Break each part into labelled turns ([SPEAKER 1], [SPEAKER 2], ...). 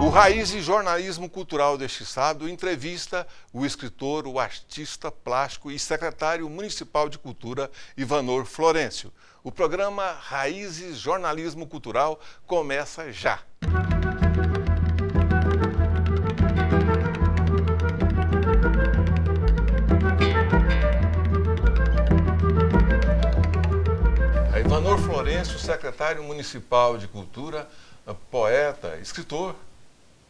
[SPEAKER 1] O Raiz e Jornalismo Cultural deste sábado entrevista o escritor, o artista plástico e secretário municipal de cultura, Ivanor Florencio. O programa Raízes Jornalismo Cultural começa já. Ivanor Florencio, secretário municipal de cultura, poeta, escritor,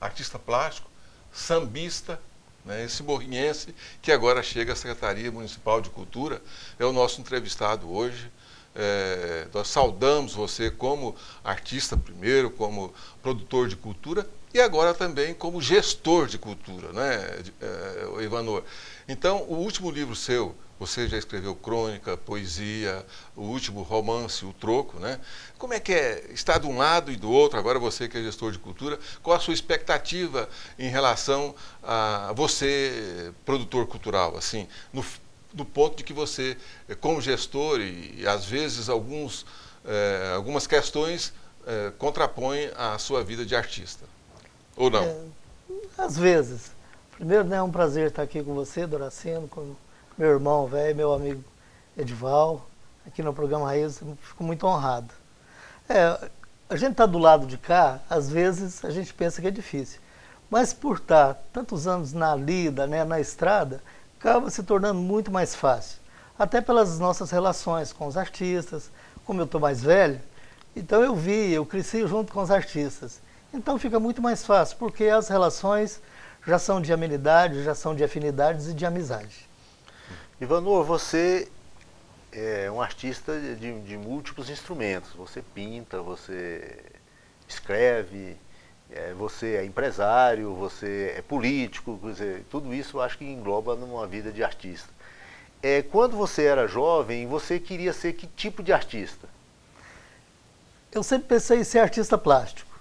[SPEAKER 1] artista plástico, sambista, né, esse morrinhense que agora chega à Secretaria Municipal de Cultura, é o nosso entrevistado hoje. Nós saudamos você como artista primeiro, como produtor de cultura e agora também como gestor de cultura, né, Ivanor? Então, o último livro seu, você já escreveu crônica, poesia, o último romance, O Troco, né? Como é que é estar de um lado e do outro, agora você que é gestor de cultura, qual a sua expectativa em relação a você, produtor cultural, assim, no ponto de que você, como gestor, e às vezes algumas questões contrapõem a sua vida de artista, ou não?
[SPEAKER 2] Às vezes. Primeiro, né, é um prazer estar aqui com você, Doracino, com meu irmão velho, meu amigo Edival, aqui no programa Raiz, fico muito honrado. A gente está do lado de cá, às vezes a gente pensa que é difícil, mas por estar tantos anos na lida, né, na estrada, acaba se tornando muito mais fácil. Até pelas nossas relações com os artistas, como eu estou mais velho, então eu cresci junto com os artistas. Então fica muito mais fácil, porque as relações já são de amenidade, já são de afinidades e de amizade.
[SPEAKER 3] Ivanor, você é um artista de múltiplos instrumentos. Você pinta, você escreve, você é empresário, você é político, quer dizer, tudo isso eu acho que engloba numa vida de artista. Quando você era jovem, você queria ser que tipo de artista?
[SPEAKER 2] Eu sempre pensei em ser artista plástico,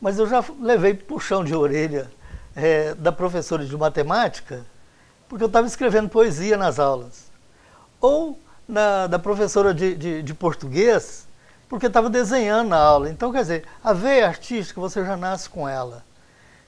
[SPEAKER 2] mas eu já levei puxão de orelha da professora de matemática, porque eu estava escrevendo poesia nas aulas. Ou da professora de português, porque estava desenhando na aula. Então, quer dizer, a veia artística você já nasce com ela.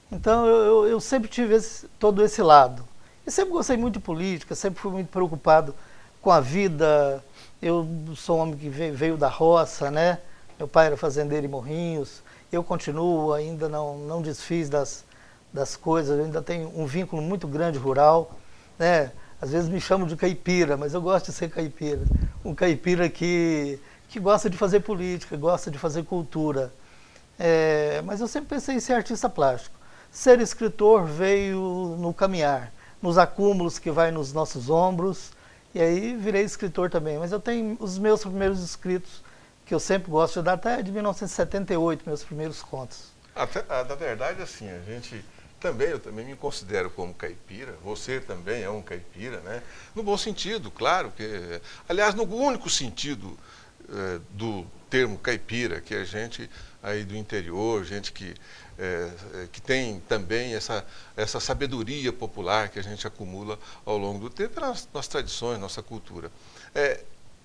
[SPEAKER 2] Então, eu sempre tive todo esse lado. E sempre gostei muito de política, sempre fui muito preocupado com a vida. Eu sou um homem que veio da roça, né? Meu pai era fazendeiro em Morrinhos. Eu continuo, ainda não desfiz das coisas, eu ainda tenho um vínculo muito grande rural, né? Às vezes me chamam de caipira, mas eu gosto de ser caipira. Um caipira que gosta de fazer política, gosta de fazer cultura. Mas eu sempre pensei em ser artista plástico. Ser escritor veio no caminhar, nos acúmulos que vai nos nossos ombros, e aí virei escritor também. Mas eu tenho os meus primeiros escritos, que eu sempre gosto de dar, até de 1978, meus primeiros contos.
[SPEAKER 1] Na verdade, assim, eu também me considero como caipira, você também é um caipira, né? No bom sentido, claro, aliás, no único sentido do termo caipira, que é gente aí do interior, gente que tem também essa sabedoria popular que a gente acumula ao longo do tempo, nas tradições, nossa cultura.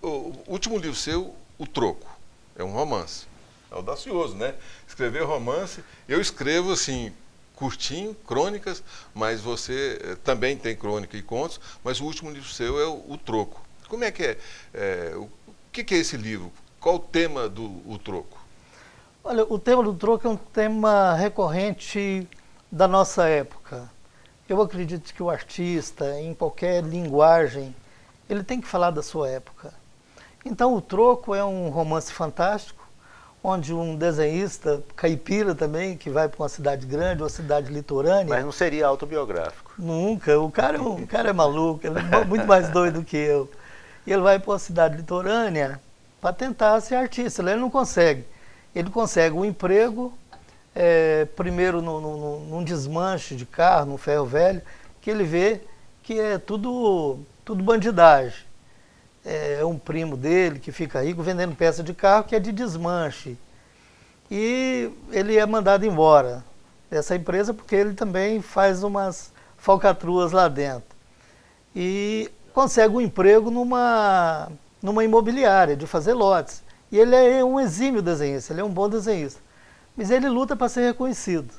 [SPEAKER 1] O último livro seu, O Troco, é um romance. É audacioso, né? Escrever romance, eu escrevo assim, curtinho, crônicas, mas você também tem crônica e contos, mas o último livro seu é O Troco. Como é que é? O que é esse livro? Qual o tema do O Troco?
[SPEAKER 2] Olha, o tema do Troco é um tema recorrente da nossa época. Eu acredito que o artista, em qualquer linguagem, ele tem que falar da sua época. Então, O Troco é um romance fantástico, onde um desenhista, caipira também, que vai para uma cidade grande, uma cidade litorânea...
[SPEAKER 3] Mas não seria autobiográfico.
[SPEAKER 2] Nunca. O cara é maluco, ele é muito mais doido que eu. E ele vai para uma cidade litorânea para tentar ser artista. Ele não consegue. Ele consegue um emprego, primeiro num desmanche de carro, num ferro velho, que ele vê que é tudo bandidagem. É um primo dele que fica rico vendendo peça de carro que é de desmanche. E ele é mandado embora dessa empresa porque ele também faz umas falcatruas lá dentro. E consegue um emprego numa imobiliária de fazer lotes. E ele é um exímio desenhista, ele é um bom desenhista. Mas ele luta para ser reconhecido.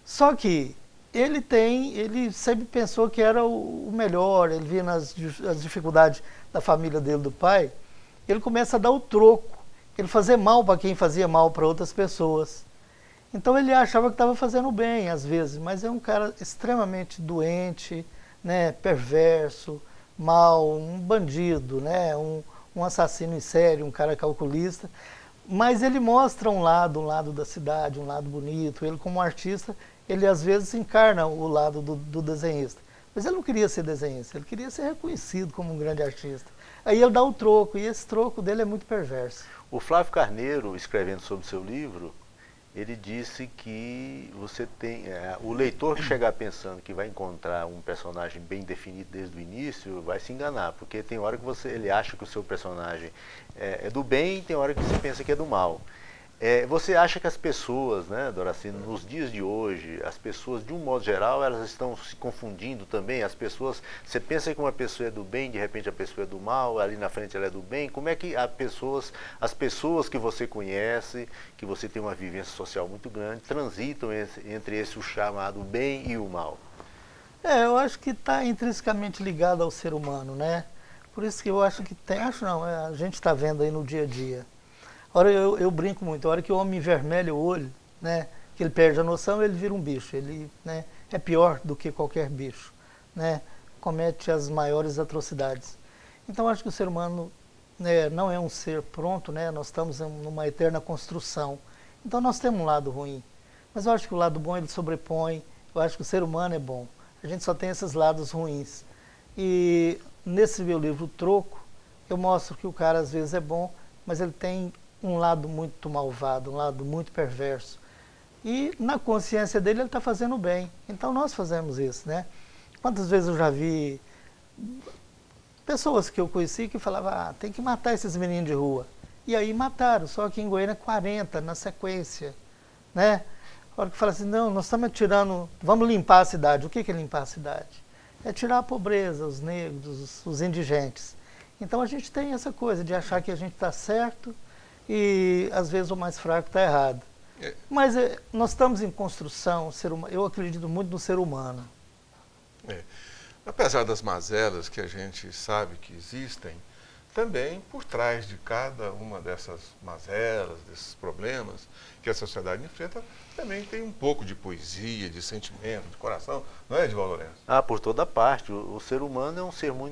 [SPEAKER 2] Só que ele sempre pensou que era o melhor, ele via as dificuldades da família dele, do pai, ele começa a dar o troco, ele fazer mal para quem fazia mal para outras pessoas. Então ele achava que estava fazendo bem, às vezes, mas é um cara extremamente doente, né, perverso, mau, um bandido, né, um assassino em série, um cara calculista. Mas ele mostra um lado da cidade, um lado bonito. Ele, como artista, ele às vezes encarna o lado do desenhista. Mas ele não queria ser desenhista, ele queria ser reconhecido como um grande artista. Aí ele dá o troco, e esse troco dele é muito perverso.
[SPEAKER 3] O Flávio Carneiro, escrevendo sobre o seu livro, ele disse que você tem, o leitor que chegar pensando que vai encontrar um personagem bem definido desde o início, vai se enganar, porque tem hora que ele acha que o seu personagem é do bem e tem hora que você pensa que é do mal. Você acha que as pessoas, né, Doracino, nos dias de hoje, as pessoas, de um modo geral, elas estão se confundindo também? As pessoas, você pensa que uma pessoa é do bem, de repente a pessoa é do mal, ali na frente ela é do bem. Como é que as pessoas que você conhece, que você tem uma vivência social muito grande, transitam entre esse o chamado bem e o mal?
[SPEAKER 2] Eu acho que está intrinsecamente ligado ao ser humano, né? Por isso que eu acho que tem, a gente está vendo aí no dia a dia. Ora, eu brinco muito, a hora que o homem envermelha o olho, né, que ele perde a noção, ele vira um bicho, ele, né, é pior do que qualquer bicho, né, comete as maiores atrocidades. Então acho que o ser humano, né, não é um ser pronto, né, nós estamos numa eterna construção, então nós temos um lado ruim, mas eu acho que o lado bom ele sobrepõe, eu acho que o ser humano é bom, a gente só tem esses lados ruins. E nesse meu livro Troco, eu mostro que o cara às vezes é bom, mas ele tem um lado muito malvado, um lado muito perverso. E na consciência dele ele está fazendo bem. Então nós fazemos isso, né? Quantas vezes eu já vi pessoas que eu conheci que falavam, tem que matar esses meninos de rua. E aí mataram, só que em Goiânia 40 na sequência, né? A hora que fala assim, não, nós estamos tirando, vamos limpar a cidade. O que é limpar a cidade? É tirar a pobreza, os negros, os indigentes. Então a gente tem essa coisa de achar que a gente está certo e às vezes o mais fraco está errado. Mas nós estamos em construção, eu acredito muito no ser humano.
[SPEAKER 1] Apesar das mazelas que a gente sabe que existem, também por trás de cada uma dessas mazelas, desses problemas que a sociedade enfrenta, também tem um pouco de poesia, de sentimento, de coração, não é, Edivaldo Lourenço?
[SPEAKER 3] Por toda parte. O ser humano é um ser um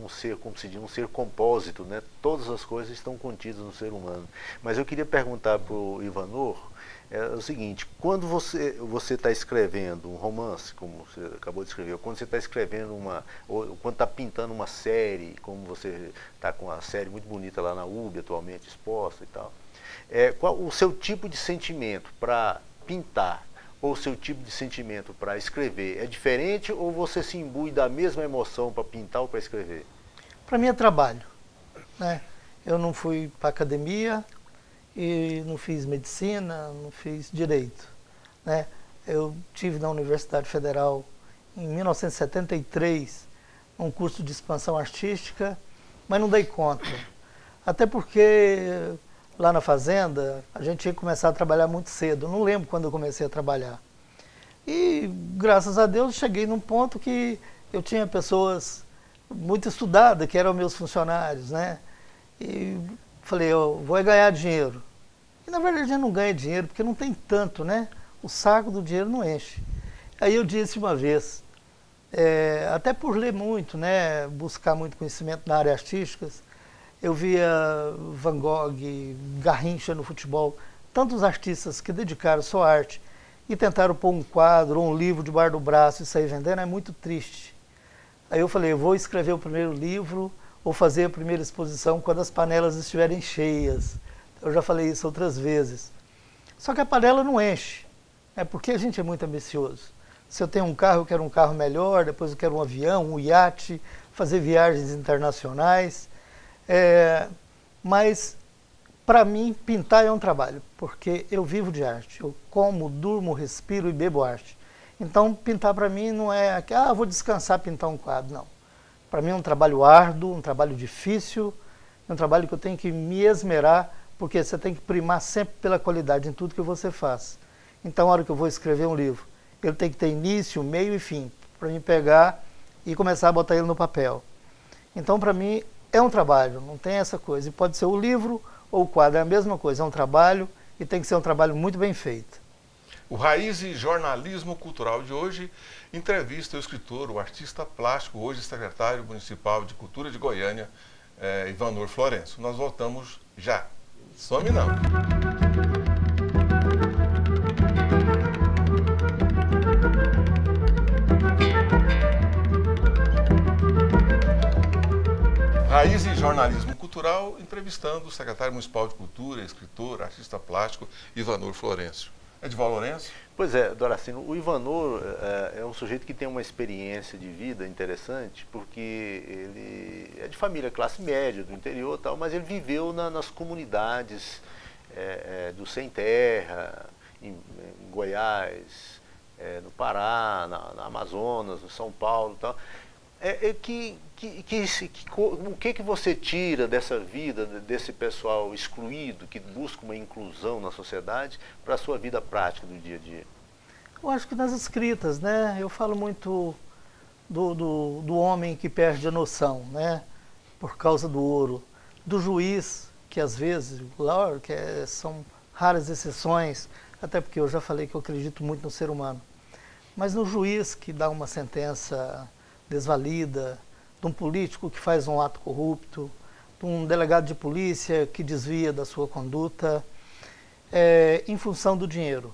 [SPEAKER 3] ser, como se diz, um ser compósito, né? Todas as coisas estão contidas no ser humano. Mas eu queria perguntar para o Ivanor, o seguinte, quando você está escrevendo um romance, como você acabou de escrever, ou quando você está escrevendo ou quando está pintando uma série, como você está com uma série muito bonita lá na UB atualmente exposta e tal, qual o seu tipo de sentimento para pintar ou o seu tipo de sentimento para escrever é diferente ou você se imbui da mesma emoção para pintar ou para escrever?
[SPEAKER 2] Para mim é trabalho, né? Eu não fui para academia e não fiz medicina, não fiz direito, né? Eu tive na Universidade Federal em 1973 um curso de expansão artística, mas não dei conta. Até porque lá na fazenda a gente tinha que começar a trabalhar muito cedo. Eu não lembro quando eu comecei a trabalhar. E graças a Deus cheguei num ponto que eu tinha pessoas muito estudadas que eram meus funcionários, né? E falei, eu vou ganhar dinheiro. E na verdade eu não ganho dinheiro porque não tem tanto, né? O saco do dinheiro não enche. Aí eu disse uma vez, até por ler muito, né? Buscar muito conhecimento na área artística, eu via Van Gogh, Garrincha no futebol, tantos artistas que dedicaram sua arte e tentaram pôr um quadro ou um livro debaixo do braço e sair vendendo, é muito triste. Aí eu falei, eu vou escrever o primeiro livro, vou fazer a primeira exposição quando as panelas estiverem cheias. Eu já falei isso outras vezes. Só que a panela não enche, porque a gente é muito ambicioso. Se eu tenho um carro, eu quero um carro melhor, depois eu quero um avião, um iate, fazer viagens internacionais. Mas, para mim, pintar é um trabalho, porque eu vivo de arte. Eu como, durmo, respiro e bebo arte. Então, pintar para mim não é que, vou descansar, pintar um quadro, não. Para mim é um trabalho árduo, um trabalho difícil, um trabalho que eu tenho que me esmerar, porque você tem que primar sempre pela qualidade em tudo que você faz. Então, a hora que eu vou escrever um livro, ele tem que ter início, meio e fim, para mim pegar e começar a botar ele no papel. Então, para mim, é um trabalho, não tem essa coisa. E pode ser o livro ou o quadro, é a mesma coisa, é um trabalho e tem que ser um trabalho muito bem feito.
[SPEAKER 1] O Raiz e Jornalismo Cultural de hoje entrevista o escritor, o artista plástico, hoje secretário municipal de Cultura de Goiânia, Ivanor Florencio. Nós voltamos já. Some não. Raiz e Jornalismo Cultural, entrevistando o secretário municipal de Cultura, escritor, artista plástico, Ivanor Florencio. Edival Lourenço?
[SPEAKER 3] Pois é, Doracino, o Ivanor é um sujeito que tem uma experiência de vida interessante, porque ele é de família classe média, do interior e tal, mas ele viveu nas comunidades do Sem Terra, em Goiás, no Pará, na Amazonas, no São Paulo e tal. O que você tira dessa vida, desse pessoal excluído, que busca uma inclusão na sociedade, para a sua vida prática do dia a dia?
[SPEAKER 2] Eu acho que nas escritas, né? Eu falo muito do homem que perde a noção, né? Por causa do ouro. Do juiz, que às vezes, claro, são raras exceções, até porque eu já falei que eu acredito muito no ser humano. Mas no juiz que dá uma sentença desvalida, de um político que faz um ato corrupto, de um delegado de polícia que desvia da sua conduta, em função do dinheiro.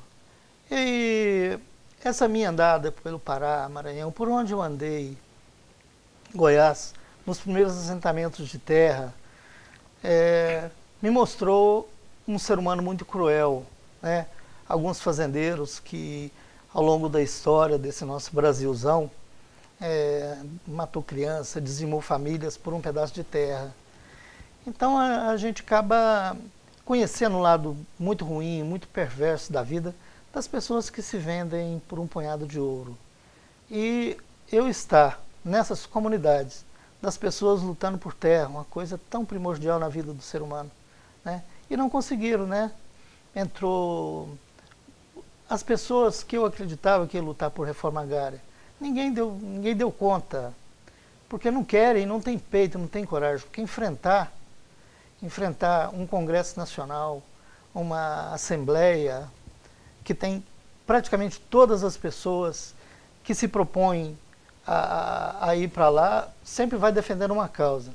[SPEAKER 2] E essa minha andada pelo Pará, Maranhão, por onde eu andei, Goiás, nos primeiros assentamentos de terra, me mostrou um ser humano muito cruel, né? Alguns fazendeiros que, ao longo da história desse nosso Brasilzão, matou criança, dizimou famílias por um pedaço de terra. Então a gente acaba conhecendo um lado muito ruim, muito perverso da vida das pessoas que se vendem por um punhado de ouro. E eu estar nessas comunidades das pessoas lutando por terra, uma coisa tão primordial na vida do ser humano, né? E não conseguiram, né? Entrou as pessoas que eu acreditava que ia lutar por reforma agrária. Ninguém deu conta, porque não querem, não tem peito, não tem coragem. Porque enfrentar um Congresso Nacional, uma Assembleia, que tem praticamente todas as pessoas que se propõem a ir para lá, sempre vai defendendo uma causa.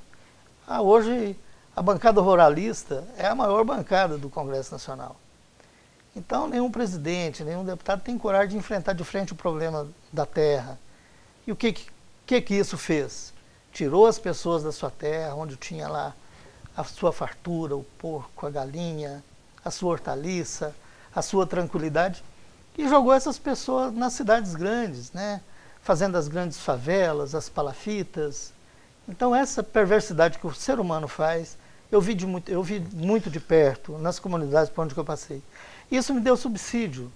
[SPEAKER 2] Hoje, a bancada ruralista é a maior bancada do Congresso Nacional. Então, nenhum presidente, nenhum deputado tem coragem de enfrentar de frente o problema da terra. E o que isso fez? Tirou as pessoas da sua terra, onde tinha lá a sua fartura, o porco, a galinha, a sua hortaliça, a sua tranquilidade, e jogou essas pessoas nas cidades grandes, né? Fazendo as grandes favelas, as palafitas. Então, essa perversidade que o ser humano faz, eu vi muito de perto, nas comunidades por onde eu passei. Isso me deu subsídio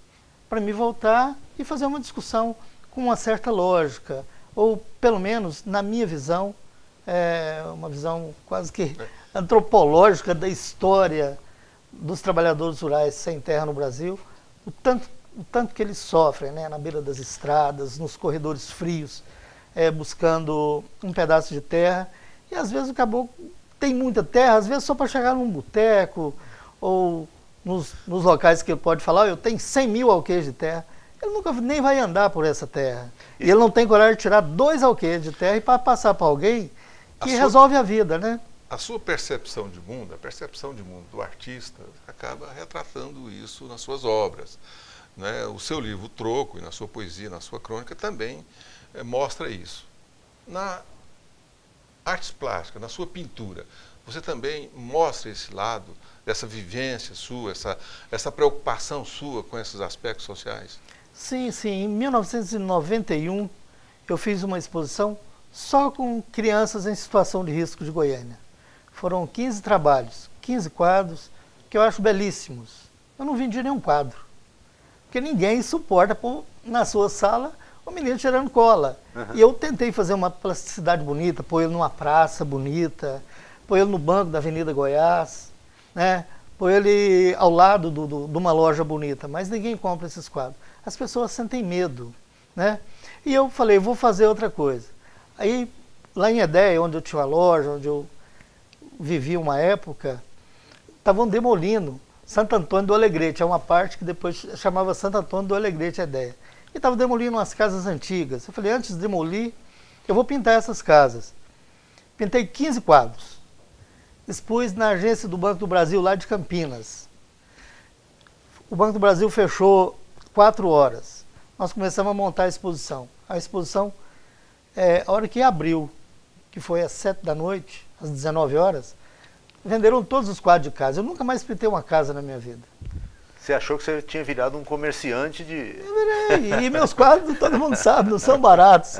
[SPEAKER 2] para me voltar e fazer uma discussão com uma certa lógica, ou pelo menos, na minha visão, uma visão quase que antropológica da história dos trabalhadores rurais sem terra no Brasil, o tanto que eles sofrem, né, na beira das estradas, nos corredores frios, buscando um pedaço de terra, e às vezes o caboclo tem muita terra, às vezes só para chegar num boteco, ou nos locais que ele pode falar, eu tenho 100 mil alqueires de terra, ele nunca nem vai andar por essa terra. E ele não tem coragem de tirar 2 alqueires de terra e para passar para alguém que resolve a vida, né?
[SPEAKER 1] A sua percepção de mundo, a percepção de mundo do artista, acaba retratando isso nas suas obras, né? O seu livro, O Troco, e na sua poesia, na sua crônica, também mostra isso. Na artes plásticas, na sua pintura, você também mostra esse lado dessa vivência sua, essa preocupação sua com esses aspectos sociais?
[SPEAKER 2] Sim, sim. Em 1991, eu fiz uma exposição só com crianças em situação de risco de Goiânia. Foram 15 trabalhos, 15 quadros, que eu acho belíssimos. Eu não vendi nenhum quadro, porque ninguém suporta pôr na sua sala o menino tirando cola. Uhum. E eu tentei fazer uma plasticidade bonita, pôr ele numa praça bonita, pôr ele no banco da Avenida Goiás, né? põe ele ao lado de uma loja bonita, mas ninguém compra esses quadros. As pessoas sentem medo, né? E eu falei, vou fazer outra coisa. Aí, lá em Edéia, onde eu tinha uma loja, onde eu vivi uma época, estavam demolindo Santo Antônio do Alegrete, é uma parte que depois chamava Santo Antônio do Alegrete, Edéia. E estavam demolindo umas casas antigas. Eu falei, antes de demolir, eu vou pintar essas casas. Pintei 15 quadros. Expus na agência do Banco do Brasil, lá de Campinas. O Banco do Brasil fechou 4 horas. Nós começamos a montar a exposição. A exposição, a hora que abriu, que foi às 7 da noite, às 19 horas, venderam todos os quadros de casa. Eu nunca mais pintei uma casa na minha vida.
[SPEAKER 3] Você achou que você tinha virado um comerciante de...
[SPEAKER 2] Eu virei. E meus quadros, todo mundo sabe, não são baratos.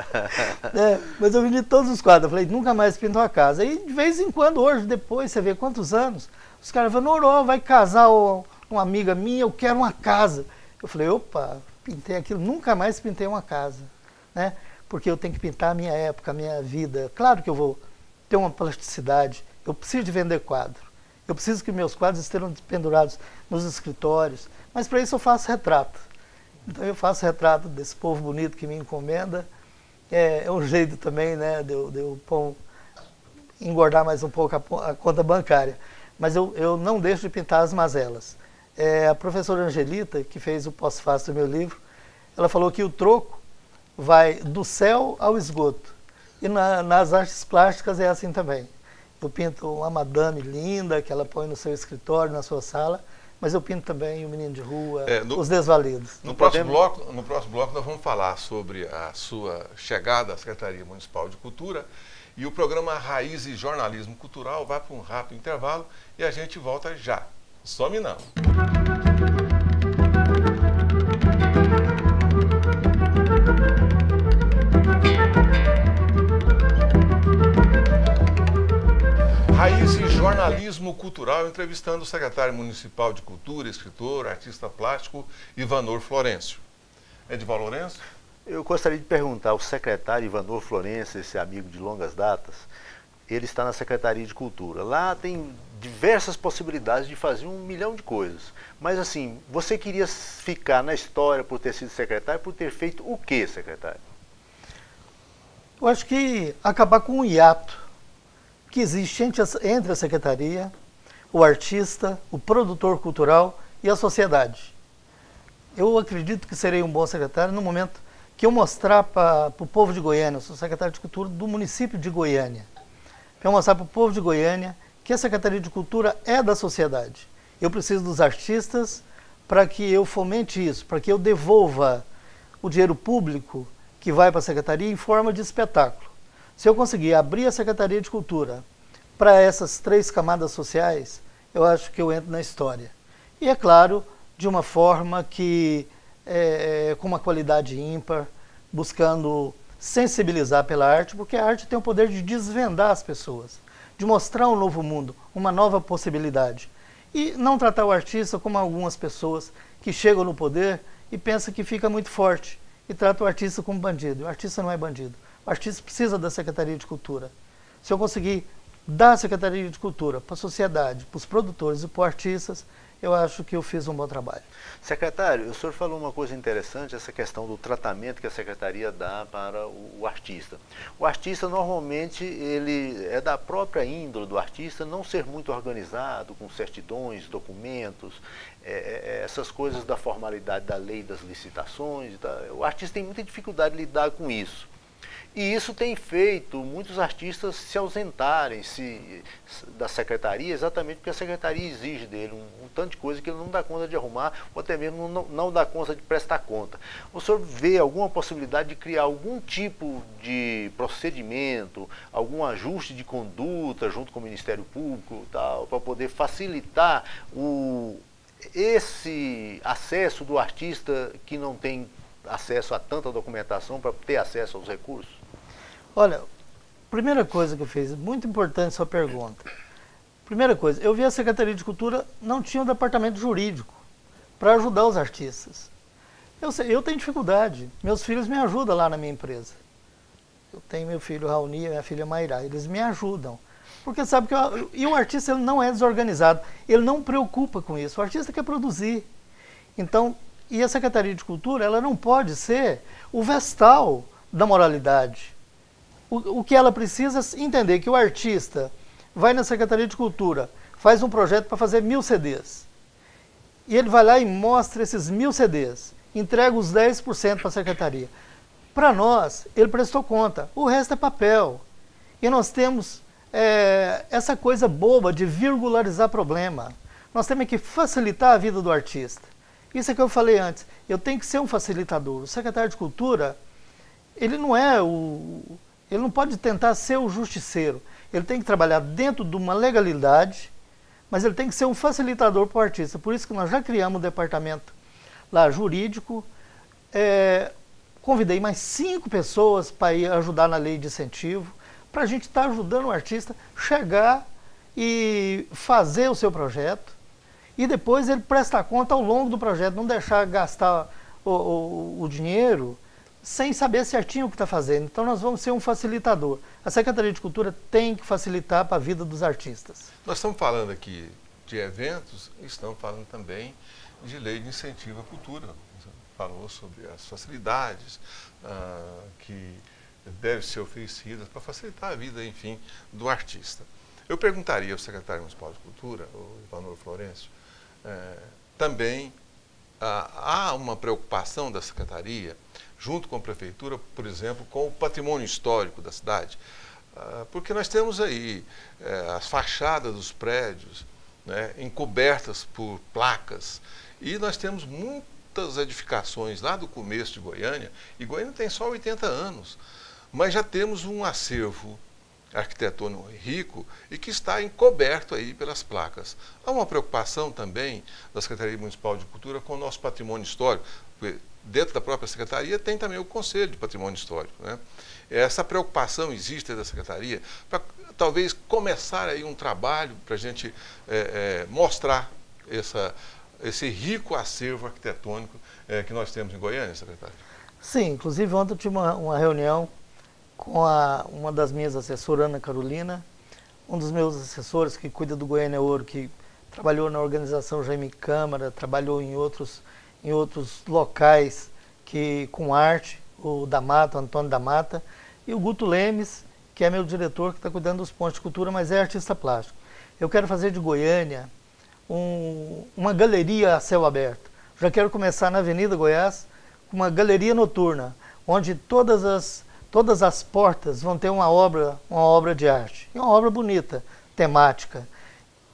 [SPEAKER 2] Mas eu vendi todos os quadros. Eu falei, nunca mais pinto uma casa. E de vez em quando, hoje, depois, você vê quantos anos, os caras falam, Noró, vai casar uma amiga minha, eu quero uma casa. Eu falei, opa, pintei aquilo, nunca mais pintei uma casa. Né? Porque eu tenho que pintar a minha época, a minha vida. Claro que eu vou ter uma plasticidade, eu preciso de vender quadro. Eu preciso que meus quadros estejam pendurados nos escritórios, mas para isso eu faço retrato. Então eu faço retrato desse povo bonito que me encomenda. É um jeito também, né, de eu engordar mais um pouco a conta bancária. Mas eu não deixo de pintar as mazelas. A professora Angelita, que fez o pós-fácil do meu livro, ela falou que o troco vai do céu ao esgoto. E nas artes plásticas é assim também. Eu pinto uma madame linda, que ela põe no seu escritório, na sua sala, mas eu pinto também o menino de rua, os desvalidos.
[SPEAKER 1] No próximo bloco nós vamos falar sobre a sua chegada à Secretaria Municipal de Cultura, e o programa Raiz e Jornalismo Cultural vai para um rápido intervalo e a gente volta já. Some não! Raiz e Jornalismo Cultural, entrevistando o secretário municipal de Cultura, escritor, artista plástico, Ivanor Florencio. Edivaldo Lourenço?
[SPEAKER 3] Eu gostaria de perguntar ao secretário Ivanor Florencio, esse amigo de longas datas, ele está na Secretaria de Cultura. Lá tem diversas possibilidades de fazer 1 milhão de coisas. Mas assim, você queria ficar na história por ter sido secretário, por ter feito o quê, secretário?
[SPEAKER 2] Eu acho que acabar com o hiato que existe entre a secretaria, o artista, o produtor cultural e a sociedade. Eu acredito que serei um bom secretário no momento que eu mostrar para o povo de Goiânia, eu sou secretário de Cultura do município de Goiânia, para eu mostrar para o povo de Goiânia que a Secretaria de Cultura é da sociedade. Eu preciso dos artistas para que eu fomente isso, para que eu devolva o dinheiro público que vai para a secretaria em forma de espetáculo. Se eu conseguir abrir a Secretaria de Cultura para essas 3 camadas sociais, eu acho que eu entro na história. E é claro, de uma forma que, com uma qualidade ímpar, buscando sensibilizar pela arte, porque a arte tem o poder de desvendar as pessoas, de mostrar um novo mundo, uma nova possibilidade. E não tratar o artista como algumas pessoas que chegam no poder e pensam que fica muito forte, e tratam o artista como bandido. O artista não é bandido. O artista precisa da Secretaria de Cultura. Se eu conseguir dar a Secretaria de Cultura para a sociedade, para os produtores e para os artistas, eu acho que eu fiz um bom trabalho.
[SPEAKER 3] Secretário, o senhor falou uma coisa interessante, essa questão do tratamento que a Secretaria dá para o artista. O artista, normalmente, ele é da própria índole do artista não ser muito organizado, com certidões, documentos, essas coisas da formalidade da lei das licitações. O artista tem muita dificuldade de lidar com isso. E isso tem feito muitos artistas se ausentarem da secretaria, exatamente porque a secretaria exige dele um tanto de coisa que ele não dá conta de arrumar, ou até mesmo não dá conta de prestar conta. O senhor vê alguma possibilidade de criar algum tipo de procedimento, algum ajuste de conduta junto com o Ministério Público, para poder facilitar esse acesso do artista que não tem acesso a tanta documentação para ter acesso aos recursos?
[SPEAKER 2] Olha, primeira coisa que eu fiz, muito importante sua pergunta. Primeira coisa, eu vi a Secretaria de Cultura, não tinha um departamento jurídico para ajudar os artistas. Eu tenho dificuldade, meus filhos me ajudam lá na minha empresa. Eu tenho meu filho Raoni e minha filha Mairá, eles me ajudam. Porque sabe que e o artista ele não é desorganizado, ele não preocupa com isso, o artista quer produzir. Então, e a Secretaria de Cultura, ela não pode ser o vestal da moralidade. O que ela precisa é entender que o artista vai na Secretaria de Cultura, faz um projeto para fazer 1000 CDs. E ele vai lá e mostra esses 1000 CDs, entrega os 10% para a Secretaria. Para nós, ele prestou conta, o resto é papel. E nós temos essa coisa boba de virgularizar problema. Nós temos que facilitar a vida do artista. Isso é que eu falei antes, eu tenho que ser um facilitador. O secretário de Cultura, ele não pode tentar ser o justiceiro. Ele tem que trabalhar dentro de uma legalidade, mas ele tem que ser um facilitador para o artista. Por isso que nós já criamos um departamento lá jurídico. Convidei mais 5 pessoas para ir ajudar na lei de incentivo, para a gente estar ajudando o artista chegar e fazer o seu projeto. E depois ele prestar conta ao longo do projeto, não deixar gastar o dinheiro sem saber certinho o que está fazendo. Então nós vamos ser um facilitador. A Secretaria de Cultura tem que facilitar para a vida dos artistas.
[SPEAKER 1] Nós estamos falando aqui de eventos e estamos falando também de lei de incentivo à cultura. Você falou sobre as facilidades que devem ser oferecidas para facilitar a vida, enfim, do artista. Eu perguntaria ao secretário municipal de Cultura, o Ivanor Florencio, também há uma preocupação da Secretaria, junto com a Prefeitura, por exemplo, com o patrimônio histórico da cidade, porque nós temos aí as fachadas dos prédios, né, encobertas por placas, e nós temos muitas edificações lá do começo de Goiânia, e Goiânia tem só 80 anos, mas já temos um acervo arquitetônico rico e que está encoberto aí pelas placas. Há uma preocupação também da Secretaria Municipal de Cultura com o nosso patrimônio histórico, porque dentro da própria Secretaria tem também o Conselho de Patrimônio Histórico, né? Essa preocupação existe da Secretaria para talvez começar aí um trabalho para a gente mostrar esse rico acervo arquitetônico que nós temos em Goiânia, secretário.
[SPEAKER 2] Sim, inclusive ontem eu tive uma reunião com uma das minhas assessoras, Ana Carolina, um dos meus assessores que cuida do Goiânia Ouro, que trabalhou na organização Jaime Câmara, trabalhou em outros locais com arte, o da Mata, o Antônio da Mata, e o Guto Lemes, que é meu diretor, que está cuidando dos pontos de cultura, mas é artista plástico. Eu quero fazer de Goiânia uma galeria a céu aberto. Já quero começar na Avenida Goiás com uma galeria noturna, onde todas as portas vão ter uma obra de arte, uma obra bonita, temática.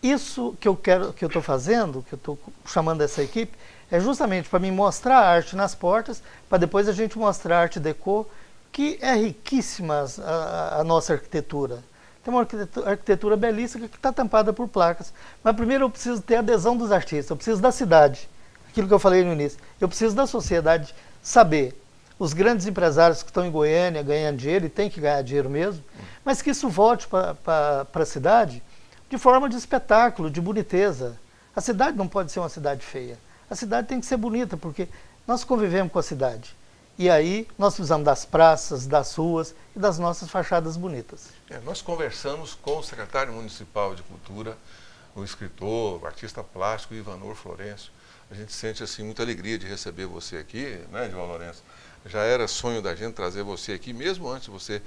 [SPEAKER 2] Isso que eu estou fazendo, que eu estou chamando essa equipe, é justamente para me mostrar a arte nas portas, para depois a gente mostrar a arte déco, que é riquíssima a nossa arquitetura. Tem uma arquitetura belíssima que está tampada por placas. Mas primeiro eu preciso ter a adesão dos artistas, eu preciso da cidade, aquilo que eu falei no início. Eu preciso da sociedade saber. Os grandes empresários que estão em Goiânia ganhando dinheiro, e tem que ganhar dinheiro mesmo, mas que isso volte para a cidade de forma de espetáculo, de boniteza. A cidade não pode ser uma cidade feia. A cidade tem que ser bonita, porque nós convivemos com a cidade. E aí nós precisamos das praças, das ruas e das nossas fachadas bonitas.
[SPEAKER 1] Nós conversamos com o secretário municipal de Cultura, o escritor, o artista plástico Ivanor Florencio. A gente sente assim muita alegria de receber você aqui, né, Edivaldo Lourenço? Já era sonho da gente trazer você aqui, mesmo antes de você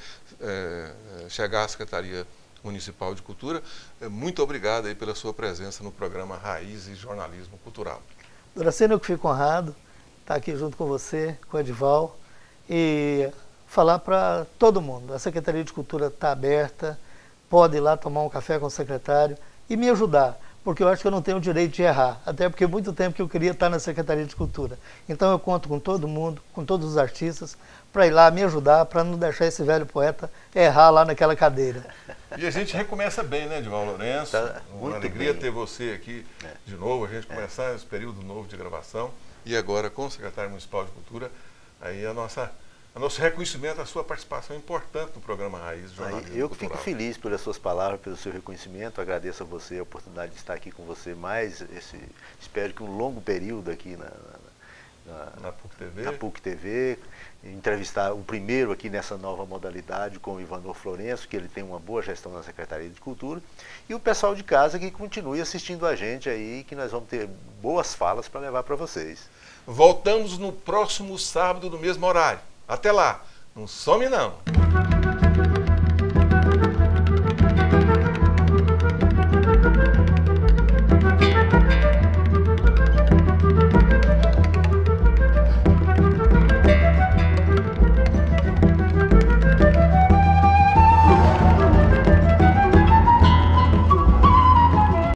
[SPEAKER 1] chegar à Secretaria Municipal de Cultura. Muito obrigado aí pela sua presença no programa Raízes Jornalismo Cultural.
[SPEAKER 2] Doracena, eu que fico honrado estar aqui junto com você, com o Edivaldo, e falar para todo mundo. A Secretaria de Cultura está aberta, pode ir lá tomar um café com o secretário e me ajudar, porque eu acho que eu não tenho o direito de errar, até porque há muito tempo que eu queria estar na Secretaria de Cultura. Então eu conto com todo mundo, com todos os artistas, para ir lá me ajudar, para não deixar esse velho poeta errar lá naquela cadeira.
[SPEAKER 1] E a gente recomeça bem, né, Edivaldo Lourenço?
[SPEAKER 3] Tá,
[SPEAKER 1] uma alegria ter você aqui de novo, a gente começar esse período novo de gravação. E agora com o secretário municipal de Cultura, aí o nosso reconhecimento, a sua participação importante no programa Raiz Jornalismo
[SPEAKER 3] Eu
[SPEAKER 1] Cultural.
[SPEAKER 3] fico feliz pelas suas palavras, pelo seu reconhecimento, agradeço a você a oportunidade de estar aqui com você mais, espero que um longo período aqui
[SPEAKER 1] na PUC TV.
[SPEAKER 3] Na PUC TV, entrevistar o primeiro aqui nessa nova modalidade com o Ivanor Florencio, que ele tem uma boa gestão na Secretaria de Cultura, e o pessoal de casa que continue assistindo a gente aí, que nós vamos ter boas falas para levar para vocês.
[SPEAKER 1] Voltamos no próximo sábado, no mesmo horário. Até lá, não some não!